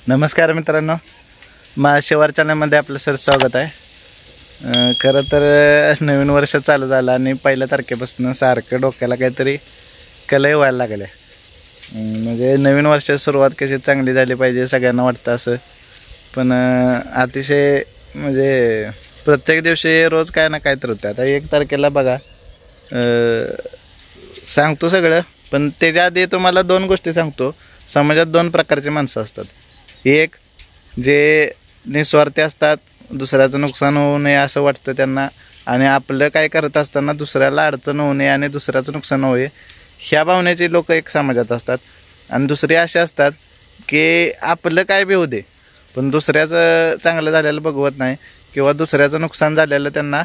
नमस्कार मित्रांनो, महाशिवार चॅनलमध्ये आपलं सर स्वागत आहे। खरं तर नवीन वर्ष चालू झालं आणि पहिल्या तारखेपासून सारखं डोक्याला काहीतरी कलई व्हायला लागले। म्हणजे नवीन वर्षाची सुरुवात कशी चांगली झाली पाहिजे सगळ्यांना वाटतं असं, पण अतिशय म्हणजे प्रत्येक दिवशी रोज काय ना काय तर होतं। आता 1 तारखेला बघा सांगतो सगळं, पण त्याच्या आधी तुम्हाला 2 गोष्टी सांगतो। समाजात 2 प्रकारचे माणसं असतात। एक जे निस्वार्थी असतात, दुसऱ्याचं नुकसान होऊ नये असं वाटतं त्यांना, आणि आपलं काय करत असताना दुसऱ्याला अडचण होऊ नये आणि दुसऱ्याचं नुकसान होऊ नये ह्या भावनेचे लोक एक समाजात असतात। आणि दुसरे असे असतात की आपलं काय बी होऊ दे पण दुसऱ्याचं चांगलं झालेलं बघवत नाही, किंवा दुसऱ्याचं नुकसान झालेलं त्यांना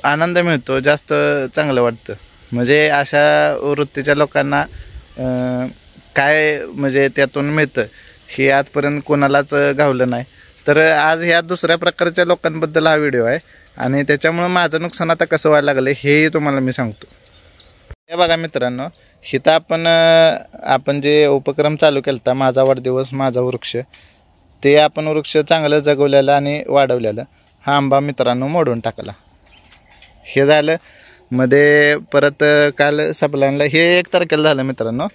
आनंद मिळतो, जास्त चांगलं वाटतं। म्हणजे अशा वृत्तीच्या लोकांना काय म्हणजे त्यातून मिळतं हे आजपर्यंत कोणालाच गावलं नाही। तर आज ह्या दुसऱ्या प्रकारच्या लोकांबद्दल हा व्हिडिओ आहे, आणि त्याच्यामुळे माझं नुकसान आता कसं व्हायला लागलं हे तुम्हाला मी सांगतो। हे बघा मित्रांनो, इथं आपण जे उपक्रम चालू केलता, माझा वाढदिवस माझा वृक्ष, ते आपण वृक्ष चांगलं जगवलेलं आणि वाढवलेलं, हा आंबा मित्रांनो मोडून टाकला। हे झालं मध्ये, परत काल सबलाईनला, हे 1 तारखेला झालं मित्रांनो,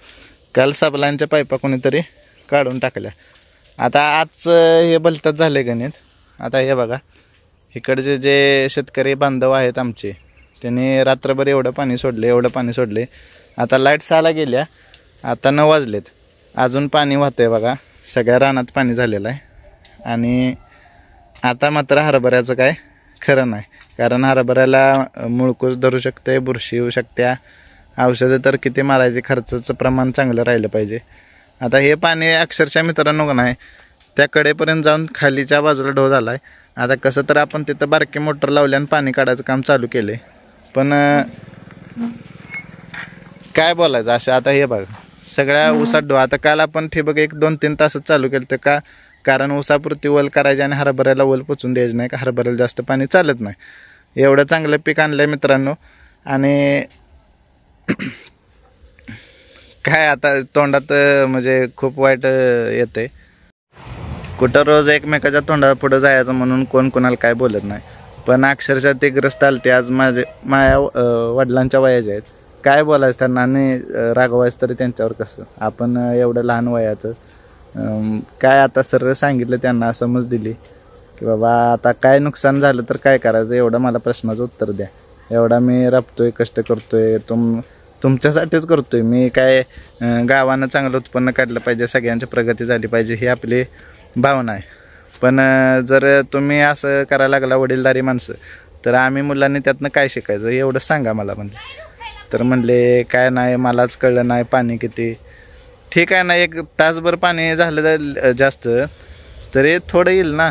काल सबलाईनच्या पाईपा कोणीतरी काढून टाकल्या। आता आज हे भलतच झाले गणित। आता हे बघा, इकडचे जे शेतकरी बांधव आहेत आमचे, त्यांनी रात्रभर एवढं पाणी सोडले। आता लाईट 6ला गेल्या, आता 9 वाजलेत, अजून पाणी वाहतंय बघा, सगळ्या रानात पाणी झालेलं आहे। आणि आता मात्र हरभऱ्याचं काय खरं नाही, कारण हरभऱ्याला मुळकूस धरू शकते, बुरशी येऊ शकते, औषधं तर किती मारायचे, खर्चाचं प्रमाण चांगलं राहिलं पाहिजे। आता हे पाणी अक्षरशः मित्रांनो नाही त्या कडेपर्यंत जाऊन खालीच्या बाजूला ढो झाला आहे। आता कसं तर आपण तिथं बारकी मोटर लावली आणि पाणी काढायचं काम चालू केले, पण काय बोलायचं असं। आता हे बघा सगळ्या ऊसात ढो, आता काल आपण ठिबक 1-2-3 तासच चालू केलं तर का, कारण ऊसापुरती वल करायची आणि हरभऱ्याला वल पोचून द्यायची नाही, का हरभऱ्याला जास्त पाणी चालत नाही। एवढं चांगलं पीक आणलंय मित्रांनो, आणि काय आता तोंडात म्हणजे खूप वाईट येते। कुठं रोज एकमेकाच्या तोंडा पुढं जायचं म्हणून कोण कोणाला काय बोलत नाही, पण अक्षरशः ते ग्रस्त आलते आज माझ्या वडिलांच्या वयाचे आहेत, काय बोलायचं त्यांना आणि रागवायचं तरी त्यांच्यावर कसं। आपण एवढं लहान वयाचं काय, आता सरळ सांगितलं त्यांना, समज दिली की बाबा आता काय नुकसान झालं तर काय करायचं, एवढं मला प्रश्नाचं उत्तर द्या। एवढा मी राबतोय, कष्ट करतोय, तुमच्यासाठीच करतोय मी, काय गावानं चांगलं उत्पन्न काढलं पाहिजे, सगळ्यांची प्रगती झाली पाहिजे ही आपली भावना आहे। पण जर तुम्ही असं करायला लागला वडीलधारी माणसं, तर आम्ही मुलांनी त्यातनं काय शिकायचं एवढं सांगा मला म्हणले। तर म्हणले काय नाही, मलाच कळलं नाही पाणी किती, ठीक आहे ना, 1 तासभर पाणी झालं जास्त तरी थोडं येईल ना,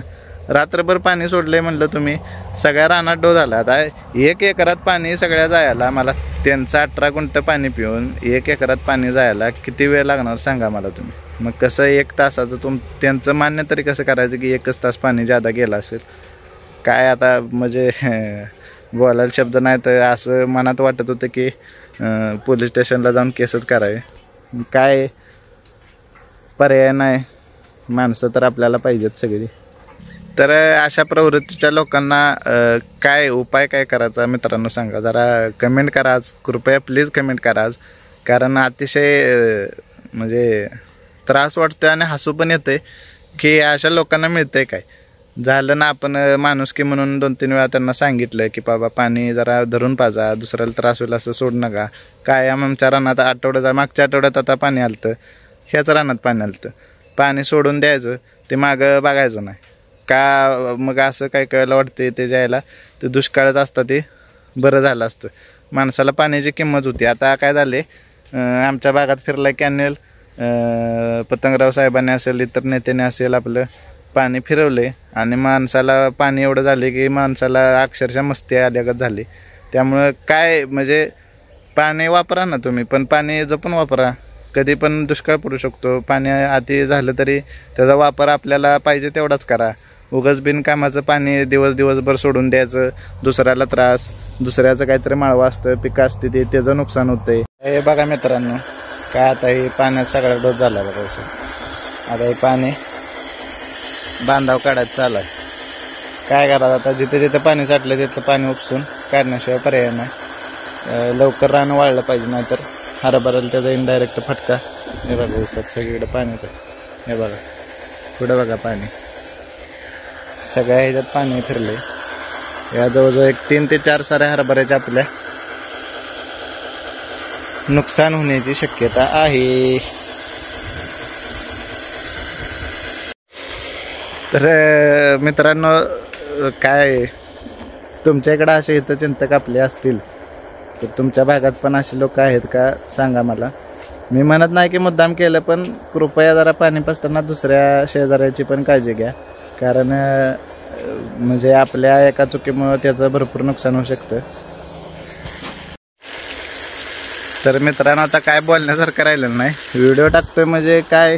रात्रभर पाणी सोडलंय म्हणलं तुम्ही, सगळ्या रानात ढो झाला। आता 1 एकरात पाणी सगळ्या जायला, मला त्यांचं 18 गुंठ पाणी पिऊन 1 एकरात पाणी जायला किती वेळ लागणार सांगा मला तुम्ही। मग कसं 1 तासाचं त्यांचं मान्य तरी कसं करायचं की 1च तास पाणी जादा गेला असेल, काय आता म्हणजे बोलायला शब्द नाही। तर असं मनात वाटत होतं की पोलीस स्टेशनला जाऊन केसच करावे, काय पर्याय नाही, माणसं तर आपल्याला पाहिजेत सगळी। तर अशा प्रवृत्तीच्या लोकांना काय उपाय काय करायचा मित्रांनो सांगा, जरा कमेंट करा आज, कृपया प्लीज कमेंट करा आज, कारण अतिशय म्हणजे त्रास वाटतोय आणि हसू पण येते की अशा लोकांना मिळतंय काय। झालं ना, आपण माणुसकी म्हणून 2-3 वेळा त्यांना सांगितलं की बाबा पाणी जरा धरून पाजा, दुसऱ्याला त्रास होईल असं सोडू नका। काय आमच्या रानात मागच्या आठवड्यात आता पाणी आलतं, ह्याच रानात पाणी आलतं, पाणी सोडून द्यायचं, ते मागं बघायचं नाही का। मग असं काय कळलं वाटते ते जायला, ते दुष्काळच असतं, ते बरं झालं असतं, माणसाला पाण्याची किंमत होती। आता काय झाले, आमच्या भागात फिरला कॅनेल, पतंगराव साहेबांनी असेल, इतर नेत्याने असेल, आपलं पाणी फिरवले आणि माणसाला पाणी एवढं झाले की माणसाला अक्षरशः मस्ती आल्यागत झाली। त्यामुळं काय म्हणजे पाणी वापरा ना तुम्ही, पण पाणी जपून वापरा, कधी पण दुष्काळ पडू शकतो। पाणी अति झालं तरी त्याचा वापर आपल्याला पाहिजे तेवढाच करा, उगाच बिनकामाचं पाणी दिवसभर सोडून द्यायचं, दुसऱ्याला त्रास, दुसऱ्याचं काहीतरी माळवं असतं, पिकं असते त्याचं नुकसान होतंय। हे बघा मित्रांनो, काय आता हे पाण्यात सगळा डोस झाला बघा। आता हे पाणी बांधाव काढायचं चालू आहे. काय करायचं आता, जिथे जिथे पाणी साठलं तिथलं पाणी उपसून काढण्याशिवाय पर्याय नाही. लवकर रान वाळलं पाहिजे, नाहीतर हरभऱ्याला त्याचा इनडायरेक्ट फटका. हे बघा ऊसात सगळीकडे पाणीच आहे. हे बघा पुढे बघा पाणी, सगळ्या ह्याच्यात पाणी फिरले. या जवळजवळ 3 ते 4 साऱ्या हरभऱ्याच्या आपल्या नुकसान होण्याची शक्यता आहे. तर मित्रांनो, काय तुमच्या इकडं असे हितचिंतक आपले असतील तर तुमच्या भागात पण असे लोक आहेत का सांगा मला. मी म्हणत नाही की मुद्दाम केलं, पण कृपया जरा पाणी पाजताना दुसऱ्या शेजाऱ्याची पण काळजी घ्या. कारण म्हणजे आपल्या एका चुकीमुळे त्याचं भरपूर नुकसान होऊ शकतं. तर मित्रांनो, आता काय बोलण्यासारखं राहिलं नाही. व्हिडिओ टाकतोय म्हणजे काय,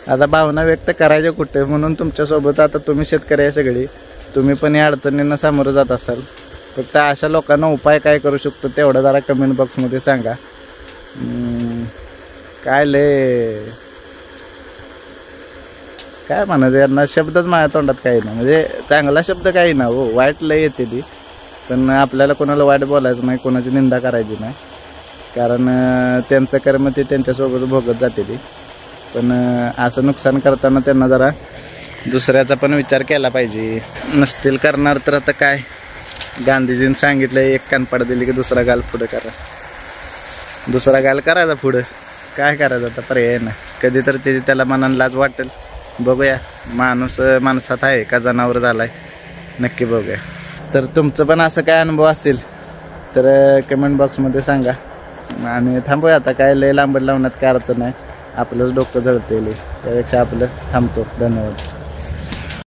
आता भावना व्यक्त करायच्या कुठे, म्हणून तुमच्यासोबत आता तुम्ही शेतकरी आहे सगळी, तुम्ही पण या अडचणींना सामोरं जात असाल. फक्त अशा लोकांना उपाय काय करू शकतो तेवढं जरा कमेंट बॉक्समध्ये सांगा. काय काय म्हणायचं यांना, शब्दच माझ्या तोंडात काही ना, म्हणजे चांगला शब्द काही ना हो, वाईट लय येते ती. पण आपल्याला कोणाला वाईट बोलायचं नाही, कोणाची निंदा करायची नाही, कारण त्यांचं कर्म ते त्यांच्यासोबत भोगत जाते ती. पण असं नुकसान करताना त्यांना जरा दुसऱ्याचा पण विचार केला पाहिजे. नसतील करणार तर आता काय, गांधीजींनी सांगितलं, एक कानपाड दिली की दुसरा गाल पुढं करा. दुसरा गाल करायचा पुढं, काय करायचं आता, पर्याय ना. कधी तर त्याला मनाला लाज वाटेल. बघूया माणूस माणसात आहे का जनावर झालाय, नक्की बघूया. तर तुमचं पण असं काय अनुभव असेल तर कमेंट बॉक्समध्ये सांगा. आणि थांबूया आता, काय लय लांबड लावण्यात काय अर्थ नाही. आपलंच डोकं जळतेल, त्यापेक्षा आपलं थांबतो. धन्यवाद.